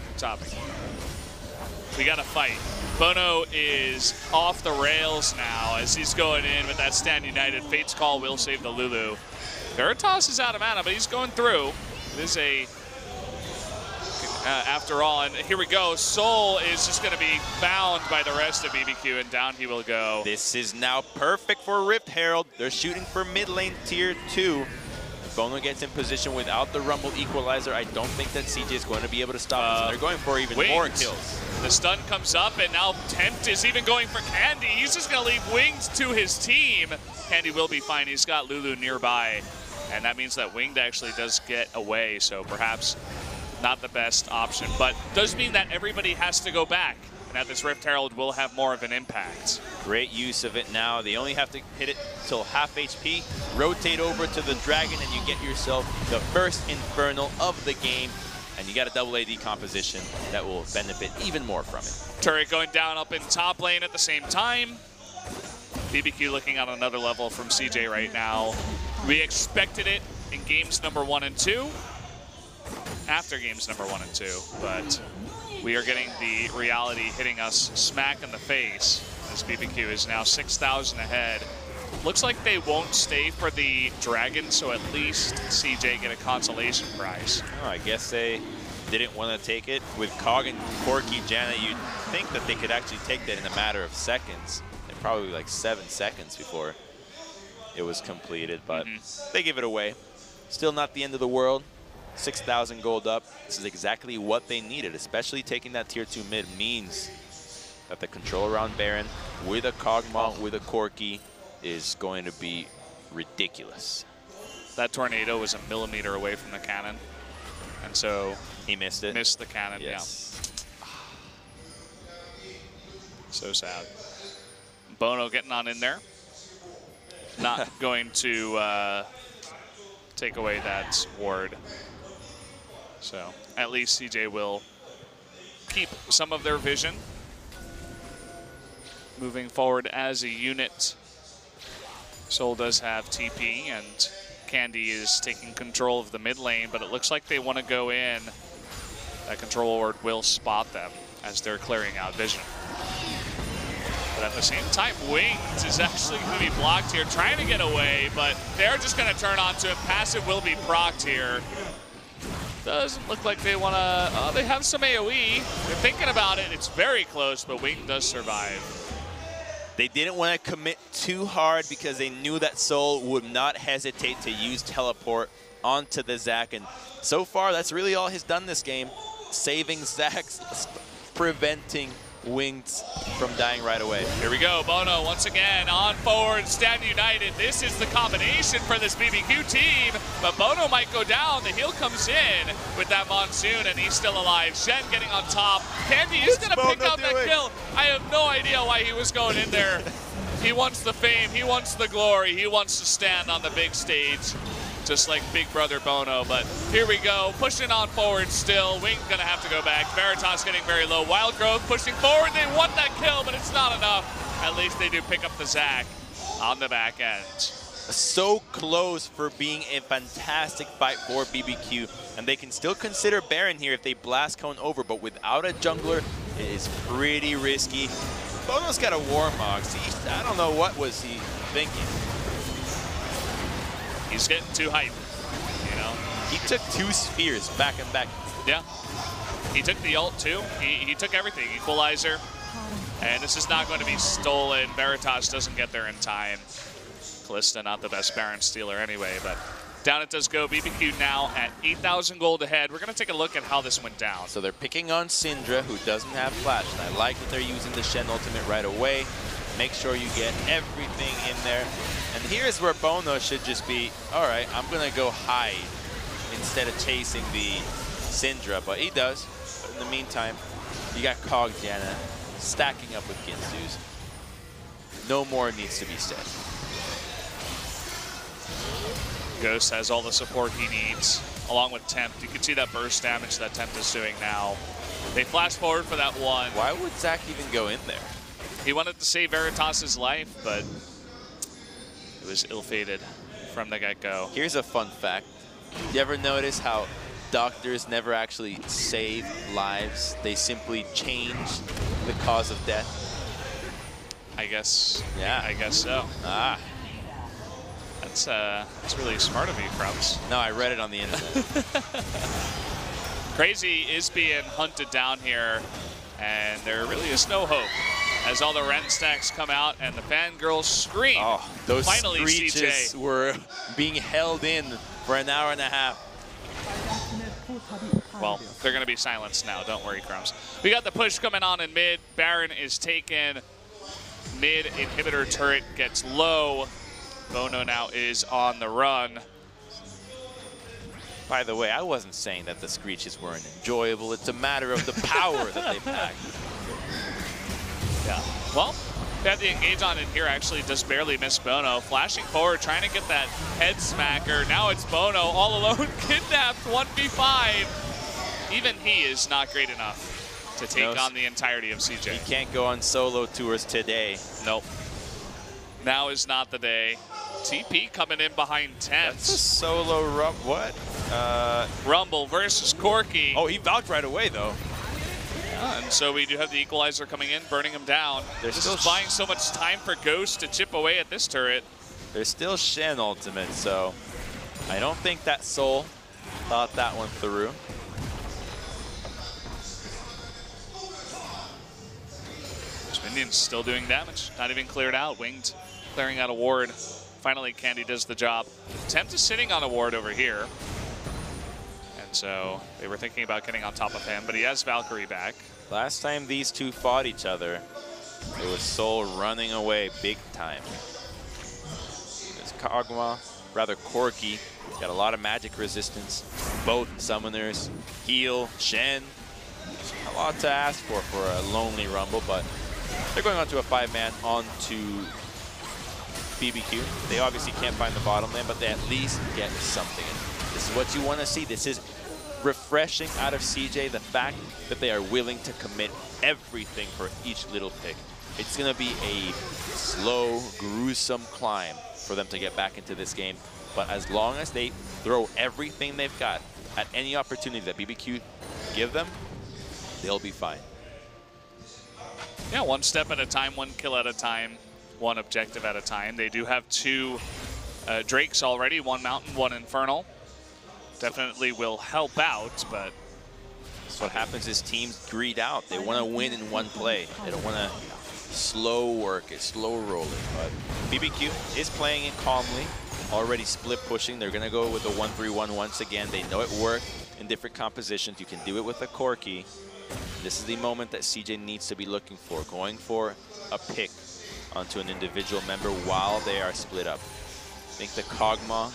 We got to fight. Bono is off the rails now as he's going in with that Stand United. Fate's Call will save the Lulu. Veritas is out of mana, but he's going through. It is a... after all, and here we go. Soul is just going to be bound by the rest of BBQ, and down he will go. This is now perfect for Rift Herald. They're shooting for mid lane tier 2. Bono gets in position without the Rumble Equalizer. I don't think that CJ is going to be able to stop this. They're going for even more kills. The stun comes up, and now Tempt is even going for Candy. He's just going to leave Winged to his team. Candy will be fine. He's got Lulu nearby, and that means that Winged actually does get away, so perhaps not the best option, but does mean that everybody has to go back, and that this Rift Herald will have more of an impact. Great use of it now. They only have to hit it till half HP, rotate over to the Dragon, and you get yourself the first Infernal of the game, and you got a double AD composition that will benefit even more from it. Turret going down up in top lane at the same time. BBQ looking on another level from CJ right now. We expected it in games number 1 and 2. After games number 1 and 2, but we are getting the reality hitting us smack in the face as BBQ is now 6,000 ahead. Looks like they won't stay for the Dragon, so at least CJ get a consolation prize. Oh, I guess they didn't want to take it. With Cog and Corki Janna, you'd think that they could actually take that in a matter of seconds. And probably like 7 seconds before it was completed, but they give it away. Still not the end of the world. 6,000 gold up. This is exactly what they needed, especially taking that tier 2 mid means that the control around Baron with a Kog'Maw, with a Corki is going to be ridiculous. That tornado was a millimeter away from the cannon, and so he missed it. Missed the cannon, yes. Yeah. So sad. Bono getting on in there. Not going to take away that ward. So at least CJ will keep some of their vision. Moving forward as a unit. Soul does have TP, and Candy is taking control of the mid lane, but it looks like they want to go in. That control ward will spot them as they're clearing out vision. But at the same time, Winged is actually going to be blocked here, trying to get away, but they're just going to turn onto him. Passive will be procced here. Doesn't look like they want to. Oh, they have some AoE. They're thinking about it. It's very close, but Wing does survive. They didn't want to commit too hard because they knew that Soul would not hesitate to use teleport onto the Zac. And so far, that's really all he's done this game. Saving Zacs, preventing Wings from dying right away. Here we go, Bono once again on forward, stand united. This is the combination for this BBQ team, but Bono might go down. The heal comes in with that Monsoon, and he's still alive. Shen getting on top. Candy is going to pick up that kill. I have no idea why he was going in there. He wants the fame, he wants the glory, he wants to stand on the big stage, just like Big Brother Bono. But here we go, pushing on forward still. Wing's gonna have to go back. Veritas getting very low. Wild Growth pushing forward. They want that kill, but it's not enough. At least they do pick up the Zac on the back end. So close for being a fantastic fight for BBQ. And they can still consider Baron here if they blast cone over, but without a jungler, it is pretty risky. Bono's got a Warmog. See, I don't know what was he thinking. He's getting too hyped, you know. He took 2 spheres back and back. Yeah, he took the ult too. He took everything, Equalizer. And this is not going to be stolen. Veritas doesn't get there in time. Kalista not the best Baron stealer anyway, but down it does go. BBQ now at 8,000 gold ahead. We're going to take a look at how this went down. So they're picking on Syndra, who doesn't have flash. And I like that they're using the Shen ultimate right away. Make sure you get everything in there. And here's where Bono should just be, all right, I'm going to go hide instead of chasing the Syndra. But he does. But in the meantime, you got Cog Janna stacking up with Ginsu's. No more needs to be said. Ghost has all the support he needs, along with Tempt. You can see that burst damage that Tempt is doing now. They flash forward for that one. Why would Zac even go in there? He wanted to save Veritas' life, but it was ill-fated from the get-go. Here's a fun fact. You ever notice how doctors never actually save lives? They simply change the cause of death? I guess. Yeah. I guess so. Ah. That's really smart of you, Crumbs. No, I read it on the internet. Crazy is being hunted down here, and there really is no hope as all the Ren stacks come out and the fangirls scream. Oh, those finally, screeches CJ were being held in for an hour and a half. Well, they're going to be silenced now. Don't worry, Crumbs. We got the push coming on in mid. Baron is taken. Mid inhibitor turret gets low. Bono now is on the run. By the way, I wasn't saying that the screeches weren't enjoyable. It's a matter of the power that they pack. Yeah. Well, they had the engage on in here. Actually, just barely missed Bono. Flashing forward, trying to get that head smacker. Now it's Bono all alone, kidnapped 1v5. Even he is not great enough to take on the entirety of CJ. He can't go on solo tours today. Nope. Now is not the day. TP coming in behind Tense. That's a solo what? Rumble versus Corki. Oh, he vouched right away, though. Yeah, and so we do have the Equalizer coming in, burning him down. This is buying so much time for Ghost to chip away at this turret. There's still Shen ultimate, so I don't think that Soul thought that one through. Minions still doing damage, not even cleared out. Winged clearing out a ward. Finally, Candy does the job. Tempt is sitting on a ward over here. And so they were thinking about getting on top of him, but he has Valkyrie back. Last time these two fought each other, it was Soul running away big time. There's Kog'Maw, rather Corki. Got a lot of magic resistance. Both summoners, heal, Shen. A lot to ask for a lonely Rumble, but they're going on to a 5-man onto BBQ. They obviously can't find the bottom lane, but they at least get something. This is what you want to see. This is refreshing out of CJ, the fact that they are willing to commit everything for each little pick. It's going to be a slow, gruesome climb for them to get back into this game. But as long as they throw everything they've got at any opportunity that BBQ give them, they'll be fine. Yeah, one step at a time, one kill at a time, one objective at a time. They do have 2 Drakes already, 1 Mountain, 1 Infernal. definitely will help out, but so what happens is teams greed out. They want to win in one play. They don't want to slow work it, slow roll it. But BBQ is playing it calmly, already split pushing. They're going to go with a 1-3-1 once again. They know it worked in different compositions. You can do it with a Corki. This is the moment that CJ needs to be looking for, going for a pick onto an individual member while they are split up. I think the Kog'Maw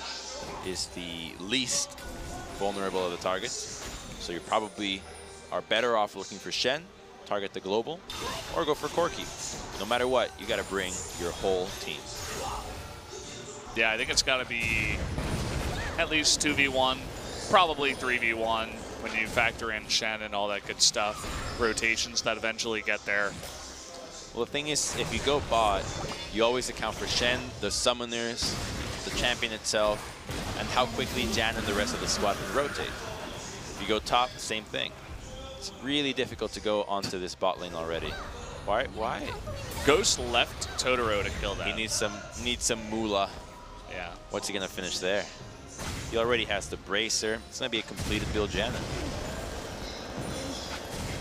is the least vulnerable of the targets. So you probably are better off looking for Shen, target the global, or go for Corki. No matter what, you got to bring your whole team. Yeah, I think it's got to be at least 2v1, probably 3v1 when you factor in Shen and all that good stuff. Rotations that eventually get there. Well, the thing is, if you go bot, you always account for Shen, the summoners, the champion itself, and how quickly Jan and the rest of the squad can rotate. If you go top, same thing. It's really difficult to go onto this bot lane already. Why? Ghost left Totoro to kill that. He needs some moolah. Yeah. What's he gonna finish there? He already has the bracer. It's gonna be a completed build Janna.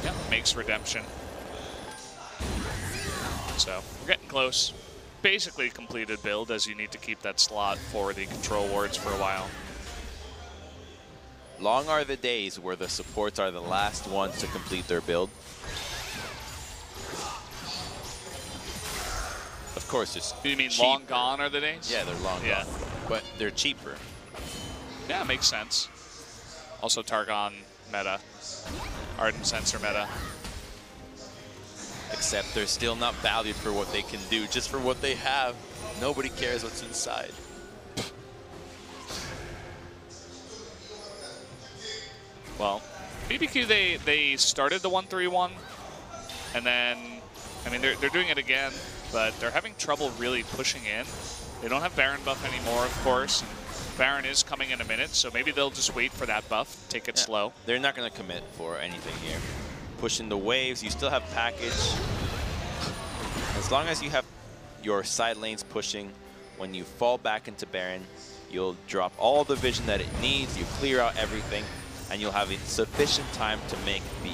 Yeah, makes redemption. So we're getting close. Basically completed build, as you need to keep that slot for the control wards for a while. Long are the days where the supports are the last ones to complete their build. Of course, it's You mean cheaper. long gone are the days? Yeah, they're long gone, but they're cheaper. Yeah, makes sense. Also Targon meta, Ardent Sensor meta. Except they're still not valued for what they can do, just for what they have. Nobody cares what's inside. Well, BBQ, they started the 1-3-1, and then, I mean, they're doing it again, but they're having trouble really pushing in. They don't have Baron buff anymore, of course. Baron is coming in a minute, so maybe they'll just wait for that buff, take it slow. They're not going to commit for anything here. Pushing the waves, you still have package. As long as you have your side lanes pushing, when you fall back into Baron, you'll drop all the vision that it needs, you clear out everything, and you'll have sufficient time to make the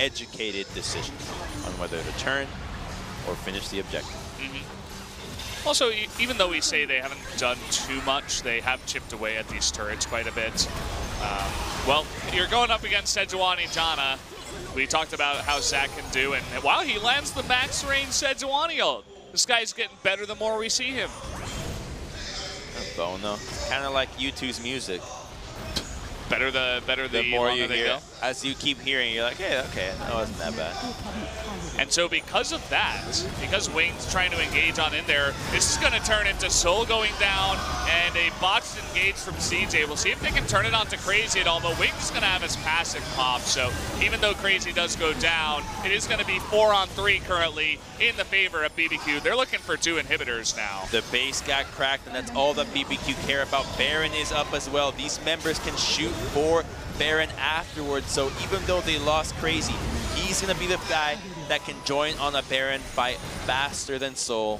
educated decision on whether to turn or finish the objective. Also, even though we say they haven't done too much, they have chipped away at these turrets quite a bit. Well, you're going up against Sejuani Janna. We talked about how Zach can do, and wow, he lands the max range Sejuani ult. This guy's getting better the more we see him. Bono, kind of like U2's music. Better the more you they hear, go. as you keep hearing, you're like, hey, okay, that wasn't that bad. And so because of that, because Wayne's trying to engage on in there, this is going to turn into Soul going down and a botched engage from CJ. We'll see if they can turn it onto Crazy at all, but Wayne's going to have his passive pop. So even though Crazy does go down, it is going to be 4-on-3 currently in the favor of BBQ. They're looking for 2 inhibitors now. The base got cracked, and that's all that BBQ care about. Baron is up as well. These members can shoot for Baron afterwards, so even though they lost Crazy, he's going to be the guy that can join on a Baron fight faster than Soul.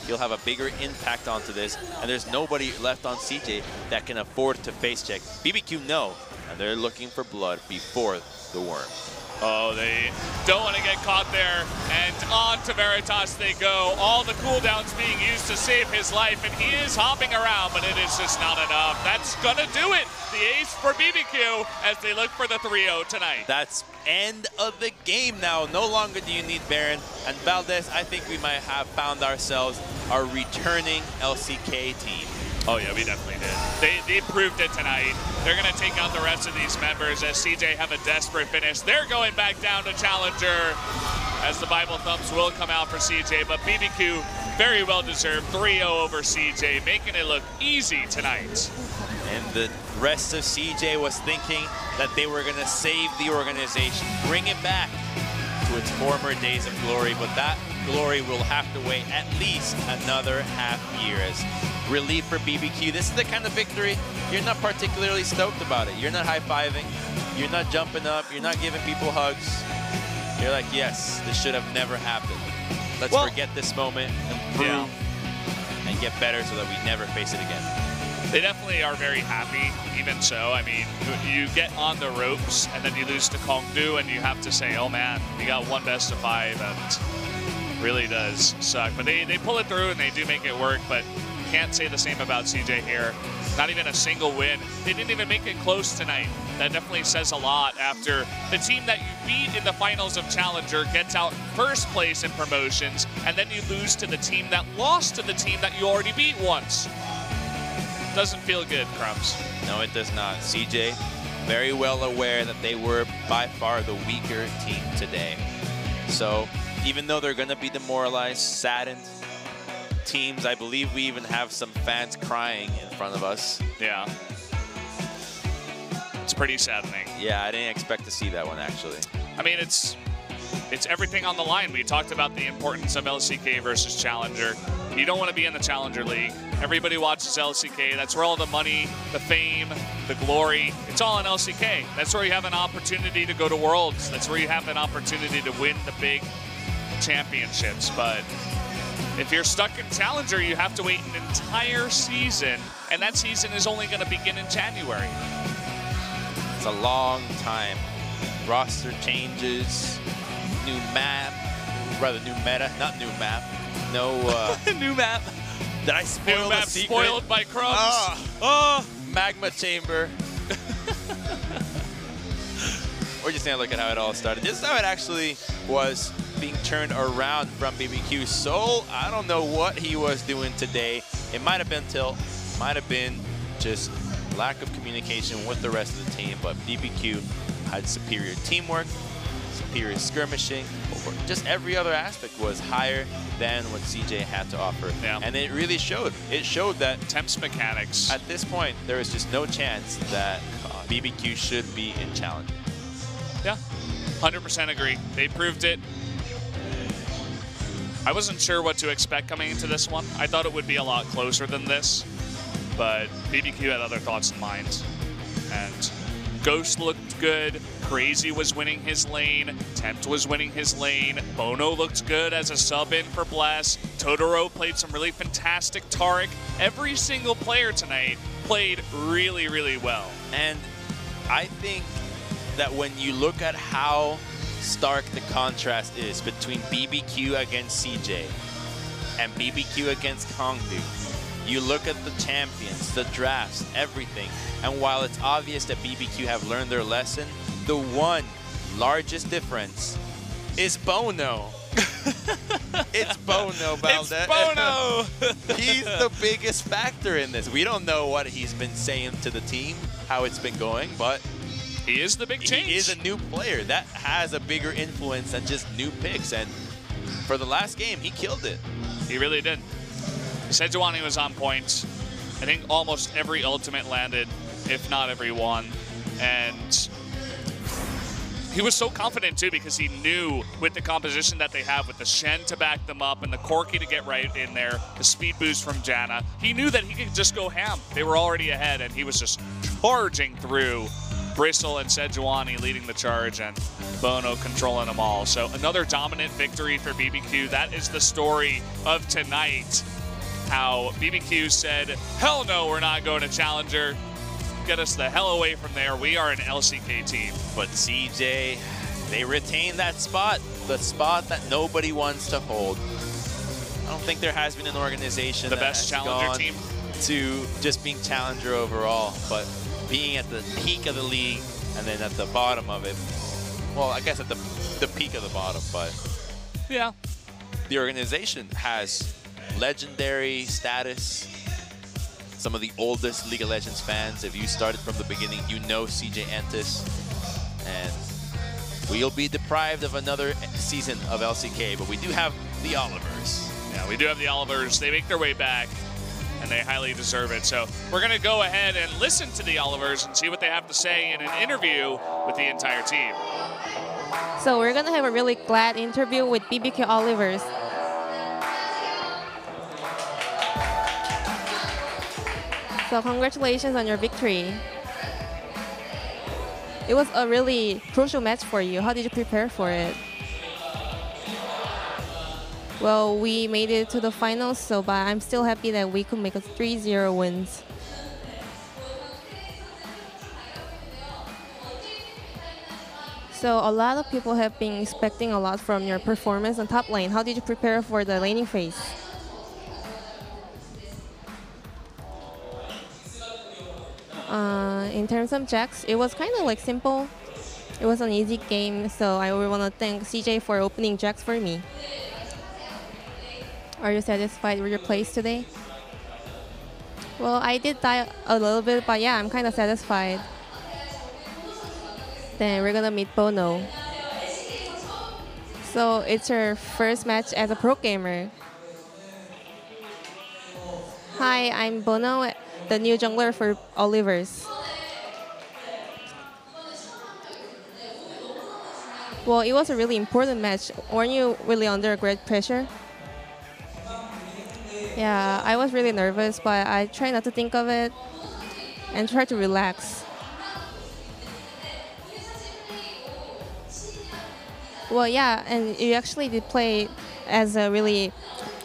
He'll have a bigger impact onto this, and there's nobody left on CJ that can afford to face check. BBQ know, and they're looking for blood before the worm. Oh, they don't want to get caught there, and on to Veritas they go. All the cooldowns being used to save his life, and he is hopping around, but it is just not enough. That's gonna do it. The ace for BBQ as they look for the 3-0 tonight. That's end of the game now. No longer do you need Baron. And Valdez, I think we might have found ourselves our returning LCK team. Oh yeah, we definitely did. They proved it tonight. They're gonna take out the rest of these members as CJ have a desperate finish. They're going back down to Challenger as the Bible Thumps will come out for CJ, but BBQ very well deserved 3-0 over CJ, making it look easy tonight. And the rest of CJ was thinking that they were gonna save the organization, bring it back to its former days of glory, but that glory will have to wait at least another half year as relief for BBQ. This is the kind of victory you're not particularly stoked about it. You're not high-fiving, you're not jumping up, you're not giving people hugs. You're like, yes, this should have never happened. Let's forget this moment, improve, and get better so that we never face it again. They definitely are very happy, even so. I mean, you get on the ropes and then you lose to Kongdu and you have to say, oh man, we got one best of 5 and really does suck. But they pull it through and they do make it work, but can't say the same about CJ here. Not even a single win. They didn't even make it close tonight. That definitely says a lot after the team that you beat in the finals of Challenger gets out in first place in promotions, and then you lose to the team that lost to the team that you already beat once. Doesn't feel good, Crumbs. No, it does not. CJ, very well aware that they were by far the weaker team today. So even though they're going to be demoralized, saddened, teams, I believe we even have some fans crying in front of us. Yeah. It's pretty saddening. Yeah, I didn't expect to see that one, actually. I mean, it's everything on the line. We talked about the importance of LCK versus Challenger. You don't want to be in the Challenger League. Everybody watches LCK. That's where all the money, the fame, the glory, it's all in LCK. That's where you have an opportunity to go to Worlds. That's where you have an opportunity to win the big championships. But if you're stuck in Challenger, you have to wait an entire season, and that season is only going to begin in January. It's a long time. Roster changes, new map, rather new meta, not new map. No new map. Did I spoil new the map secret? Spoiled by Crumbs. Magma chamber. We're just gonna look at how it all started. This is how it actually was being turned around from BBQ. So I don't know what he was doing today. It might have been tilt, might have been just lack of communication with the rest of the team, but BBQ had superior teamwork, superior skirmishing, just every other aspect was higher than what CJ had to offer. Yeah. And it really showed. It showed that Temps mechanics. at this point, there was just no chance that BBQ should be in Challenger. Yeah, 100% agree. They proved it. I wasn't sure what to expect coming into this one. I thought it would be a lot closer than this, but BBQ had other thoughts in mind. And Ghost looked good. Crazy was winning his lane. Tempt was winning his lane. Bono looked good as a sub-in for Bless. Totoro played some really fantastic Taric. Every single player tonight played really, really well. And I think that when you look at how stark the contrast is between BBQ against CJ and BBQ against Kongdu, you look at the champions, the drafts, everything, and while it's obvious that BBQ have learned their lesson, the one largest difference is Bono. It's Bono, Valdez. It's Bono! He's the biggest factor in this. We don't know what he's been saying to the team, how it's been going, but he is the big change. He is a new player. That has a bigger influence than just new picks, and for the last game, he killed it. He really did. Sejuani was on point. I think almost every ultimate landed, if not every one. And he was so confident too because he knew with the composition that they have with the Shen to back them up and the Corki to get right in there, the speed boost from Janna, he knew that he could just go ham. They were already ahead and he was just charging through. Bristle and Sejuani leading the charge and Bono controlling them all. So another dominant victory for BBQ. That is the story of tonight. How BBQ said, hell no, we're not going to Challenger. Get us the hell away from there. We are an LCK team. But CJ, they retain that spot, the spot that nobody wants to hold. I don't think there has been an organization the that best has Challenger gone team to just being Challenger overall, but being at the peak of the league and then at the bottom of it. Well, I guess at the peak of the bottom, but yeah, the organization has legendary status. Some of the oldest League of Legends fans, if you started from the beginning, you know CJ Entus. And we'll be deprived of another season of LCK, but we do have the Olivers. Yeah, we do have the Olivers. They make their way back, and they highly deserve it. So we're going to go ahead and listen to the Olivers and see what they have to say in an interview with the entire team. So we're going to have a really glad interview with BBQ Olivers. So congratulations on your victory. It was a really crucial match for you. How did you prepare for it? Well, we made it to the finals, but I'm still happy that we could make a 3-0 wins. So a lot of people have been expecting a lot from your performance on top lane. How did you prepare for the laning phase? In terms of Jax, it was kind of like simple. It was an easy game, so I would want to thank CJ for opening Jax for me. Are you satisfied with your plays today? Well, I did die a little bit, but yeah, I'm kind of satisfied. Then we're gonna meet Bono. So it's your first match as a pro gamer. Hi, I'm Bono, the new jungler for Olivers. Well, it was a really important match. Weren't you really under great pressure? Yeah, I was really nervous, but I tried not to think of it and try to relax. Well, yeah, and you actually did play as a really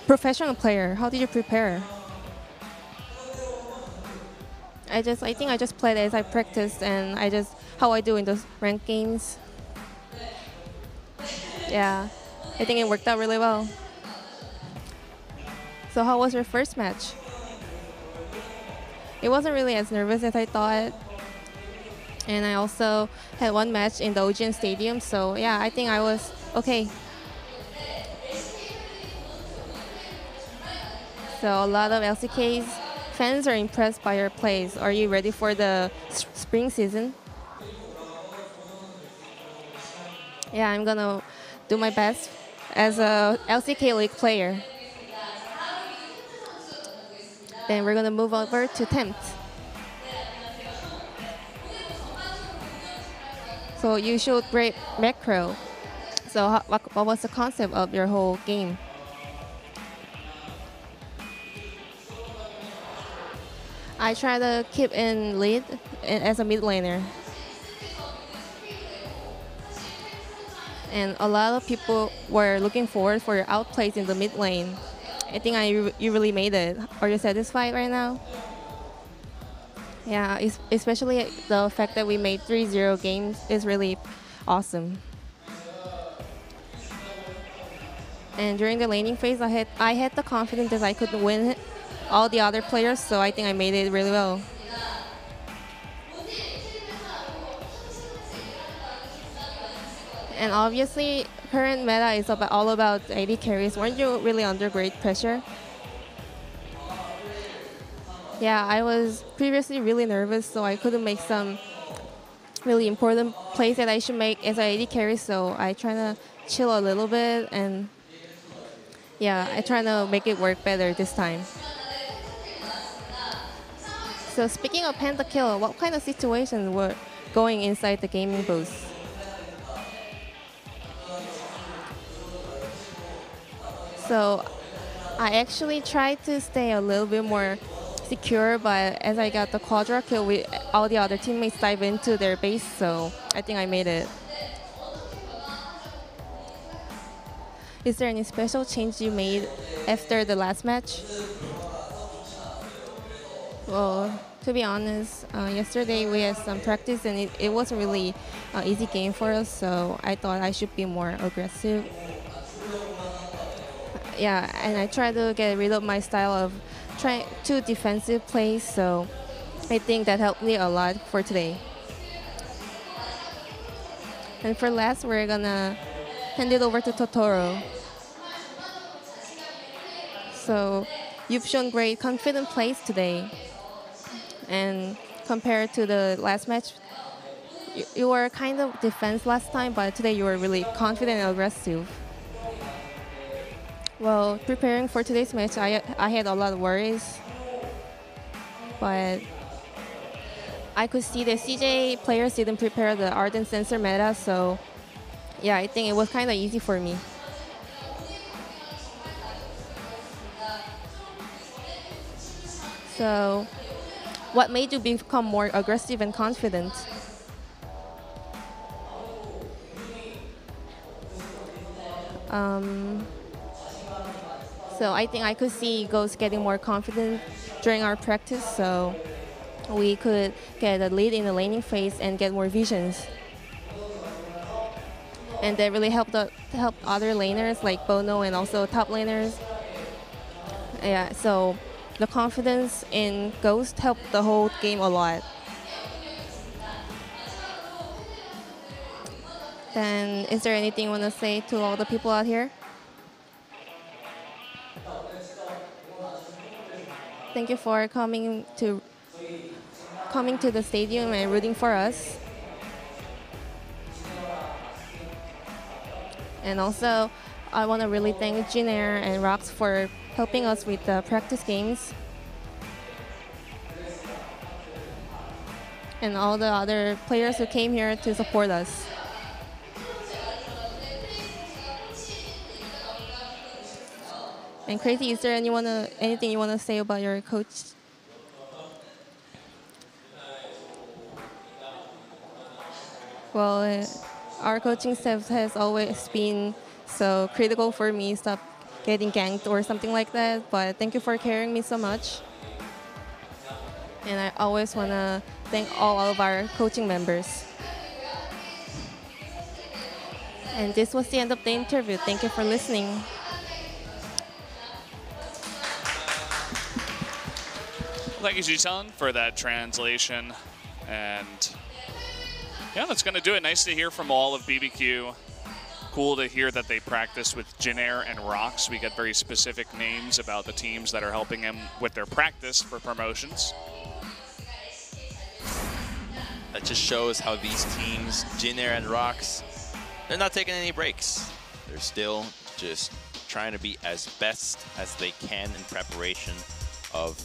professional player. How did you prepare? I think I just played as I practiced and how I do in those ranked games. Yeah, I think it worked out really well. So how was your first match? It wasn't really as nervous as I thought. And I also had one match in the OGN Stadium, so yeah, I think I was okay. So a lot of LCK's fans are impressed by your plays. Are you ready for the spring season? Yeah, I'm gonna do my best as a LCK League player. Then we're gonna move over to Tempt. So you showed great macro. So what was the concept of your whole game? I try to keep in lead as a mid laner. And a lot of people were looking forward for your outplays in the mid lane. I think you really made it. Are you satisfied right now? Yeah, especially the fact that we made 3-0 games is really awesome. And during the laning phase, I had the confidence that I could win all the other players, so I think I made it really well. And obviously, current meta is all about AD carries. Weren't you really under great pressure? Yeah, I was previously really nervous, so I couldn't make some really important plays that I should make as an AD carry, so I try to chill a little bit, and yeah, I try to make it work better this time. So speaking of pentakill, what kind of situations were going inside the gaming booth? So I actually tried to stay a little bit more secure, but as I got the quadra kill, all the other teammates dive into their base, so I think I made it. Is there any special change you made after the last match? Well, to be honest, yesterday we had some practice and it wasn't really an easy game for us, so I thought I should be more aggressive. Yeah, and I tried to get rid of my style of trying two defensive plays, so I think that helped me a lot for today. And for last, we're gonna hand it over to Totoro. So you've shown great confident plays today. And compared to the last match, you were kind of defense last time, but today you were really confident and aggressive. Well, preparing for today's match, I had a lot of worries, but I could see the CJ players didn't prepare the Ardent Sensor meta, so yeah, I think it was kind of easy for me. So, what made you become more aggressive and confident? So I think I could see Ghost getting more confident during our practice, so we could get a lead in the laning phase and get more visions. and they really helped other laners like Bono and also top laners. Yeah, so the confidence in Ghost helped the whole game a lot. Then, is there anything you want to say to all the people out here? Thank you for coming to the stadium and rooting for us. And also, I want to really thank Jinair and Rox for helping us with the practice games. And all the other players who came here to support us. And Crazy, is there anything you want to say about your coach? Well, our coaching staff has always been so critical for me, stop getting ganked or something like that. But thank you for carrying me so much. And I always want to thank all of our coaching members. And this was the end of the interview. Thank you for listening. Thank you, Ji-Sun, for that translation. And yeah, that's going to do it. Nice to hear from all of BBQ. Cool to hear that they practice with Jinair and Rox. We get very specific names about the teams that are helping him with their practice for promotions. That just shows how these teams, Jinair and Rox, they're not taking any breaks. They're still just trying to be as best as they can in preparation of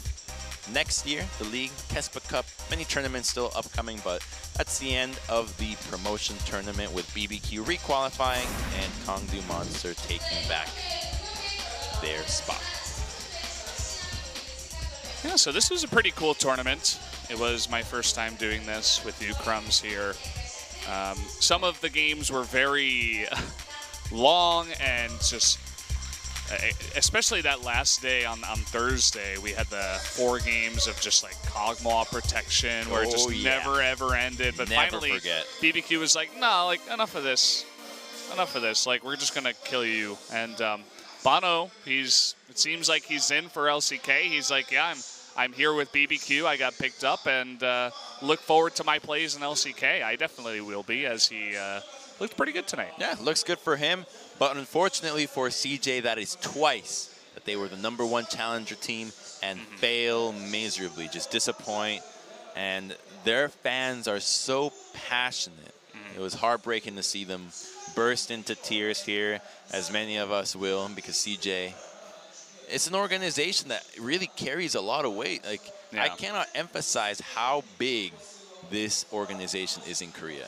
next year, the League, Kespa Cup, many tournaments still upcoming, but that's the end of the promotion tournament with BBQ requalifying and Kongdu Monster taking back their spot. Yeah, so this was a pretty cool tournament. It was my first time doing this with you, Crumbs, here. Some of the games were very long and just, especially that last day on Thursday, we had the 4 games of just like Kog'Maw protection where it just never ever ended. But finally, BBQ was like, no, like enough of this. Like, we're just going to kill you. And Bono, it seems like he's in for LCK. He's like, yeah, I'm here with BBQ. I got picked up and look forward to my plays in LCK. I definitely will be, as he looked pretty good tonight. Yeah, looks good for him. But unfortunately for CJ, that is twice that they were the #1 challenger team and fail miserably, just disappoint. And their fans are so passionate. It was heartbreaking to see them burst into tears here, as many of us will, because CJ, it's an organization that really carries a lot of weight. Like, I cannot emphasize how big this organization is in Korea.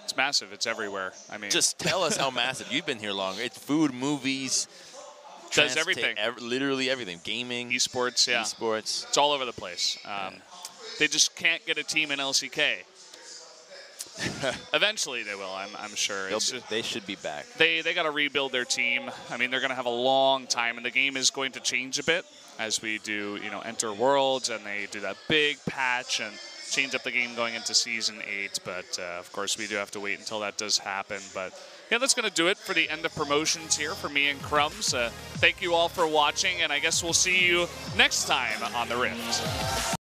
It's massive. It's everywhere. I mean, just tell us how massive. You've been here longer. It's food, movies, does everything. Literally everything. Gaming, esports. Yeah, esports. It's all over the place. They just can't get a team in LCK. Eventually they will. I'm sure. They should be back. They got to rebuild their team. I mean, they're going to have a long time, and the game is going to change a bit as we do, enter Worlds, and they do that big patch and change up the game going into Season 8, but of course we do have to wait until that does happen. But yeah, that's going to do it for the end of promotions here for me and Crumbs. Thank you all for watching, and I guess we'll see you next time on The Rift.